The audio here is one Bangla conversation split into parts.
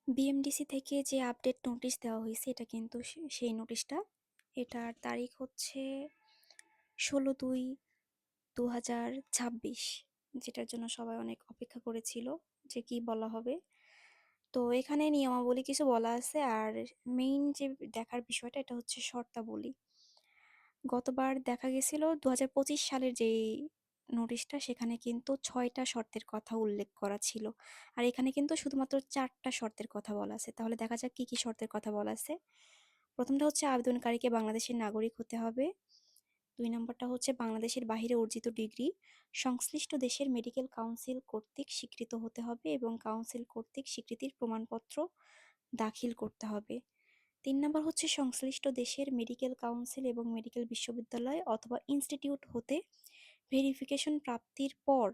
বিএমডিসি থেকে যে আপডেট নোটিশ দেওয়া হয়েছে এটা কিন্তু সেই নোটিশটা। এটার তারিখ হচ্ছে 16/2/2026, যেটার জন্য সবাই অনেক অপেক্ষা করেছিল যে কি বলা হবে। তো এখানে নিয়মাবলী কিছু বলা আছে, আর মেইন যে দেখার বিষয়টা এটা হচ্ছে শর্তাবলী। গতবার দেখা গেছিল 2025 সালের যেই নোটিশটা, সেখানে কিন্তু 6টা শর্তের কথা উল্লেখ করা ছিল, আর এখানে কিন্তু শুধুমাত্র 4টা শর্তের কথা বলা আছে। তাহলে দেখা যাক কি কি শর্তের কথা বলা আছে। প্রথমটা হচ্ছে আবেদনকারীকে বাংলাদেশের নাগরিক হতে হবে। 2 নম্বরটা হচ্ছে বাংলাদেশের বাহিরে অর্জিত ডিগ্রি সংশ্লিষ্ট দেশের মেডিকেল কাউন্সিল কর্তৃক স্বীকৃত হতে হবে এবং কাউন্সিল কর্তৃক স্বীকৃতির প্রমাণপত্র দাখিল করতে হবে। 3 নম্বর হচ্ছে সংশ্লিষ্ট দেশের মেডিকেল কাউন্সিল এবং মেডিকেল বিশ্ববিদ্যালয় অথবা ইনস্টিটিউট হতে ভেরিফিকেশন প্রাপ্তির পর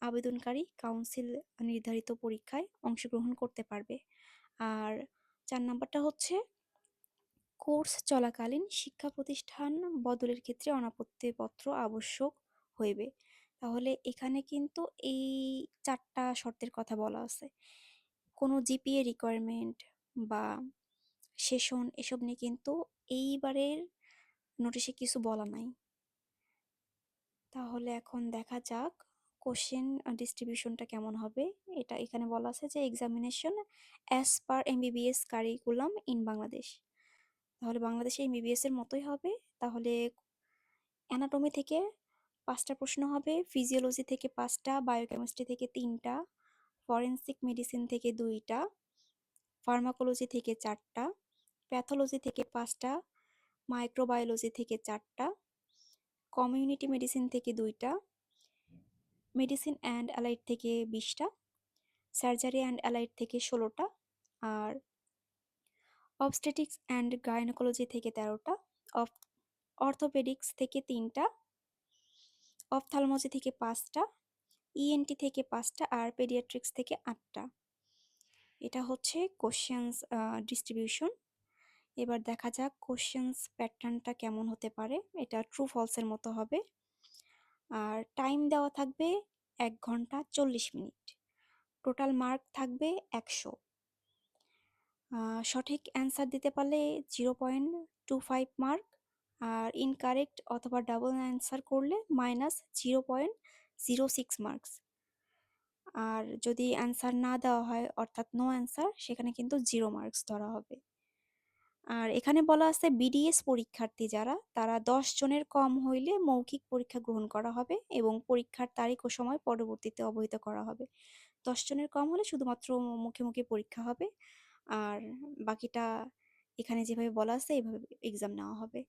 আবেদনকারী কাউন্সিল নির্ধারিত পরীক্ষায় অংশগ্রহণ করতে পারবে। আর 4 নম্বরটা হচ্ছে কোর্স চলাকালীন শিক্ষা প্রতিষ্ঠান বদলের ক্ষেত্রে অনাপত্তিপত্র আবশ্যক হইবে। তাহলে এখানে কিন্তু এই 4টা শর্তের কথা বলা আছে। কোনো জিপিএ রিকোয়ারমেন্ট বা সেশন এসব নিয়ে কিন্তু এইবারের নোটিশে কিছু বলা নাই। তাহলে এখন দেখা যাক কোশ্চেন ডিস্ট্রিবিউশনটা কেমন হবে। এটা এখানে বলা আছে যে examination as per MBBS curriculum in Bangladesh. তাহলে বাংলাদেশে এমবিবিএস এর মতোই হবে। তাহলে অ্যানাটমি থেকে 5টা প্রশ্ন হবে, ফিজিওলজি থেকে 5টা, বায়োকেমিস্ট্রি থেকে 3টা, ফরেনসিক মেডিসিন থেকে 2টা, ফার্মাকোলজি থেকে 4টা, প্যাথোলজি থেকে 5টা, মাইক্রোবায়োলজি থেকে 4টা, কমিউনিটি মেডিসিন থেকে 2টা, মেডিসিন অ্যান্ড অ্যালাইড থেকে 20টা, সার্জারি অ্যান্ড অ্যালাইড থেকে 16টা, আর অবস্টেটিক্স অ্যান্ড গাইনোকোলজি থেকে 13টা, অর্থোপেডিক্স থেকে 3টা, অফথালমোলজি থেকে 5টা, ইএনটি থেকে 5টা, আর পেডিয়াট্রিক্স থেকে 8টা। এটা হচ্ছে কোশ্চেন্স ডিস্ট্রিবিউশন। এবার দেখা যাক কোশ্চেন্স প্যাটার্নটা কেমন হতে পারে। এটা ট্রু ফলসের মতো হবে। আর টাইম দেওয়া থাকবে 1 ঘন্টা 40 মিনিট। টোটাল মার্ক থাকবে 100। সঠিক অ্যান্সার দিতে পারলে 0.25 মার্ক, আর ইনকারেক্ট অথবা ডাবল অ্যান্সার করলে -0.06 মার্কস। আর যদি অ্যান্সার না দেওয়া হয় অর্থাৎ নো অ্যান্সার, সেখানে কিন্তু 0 মার্কস ধরা হবে। আর এখানে বলা আছে বিডিএস পরীক্ষার্থী যারা, তারা 10 জনের কম হইলে মৌখিক পরীক্ষা গ্রহণ করা হবে এবং পরীক্ষার তারিখ ও সময় পরবর্তীতে অবহিত করা হবে। 10 জনের কম হলে শুধুমাত্র মুখে পরীক্ষা হবে, আর বাকিটা এখানে যেভাবে বলা আছে এভাবে এক্সাম নেওয়া হবে।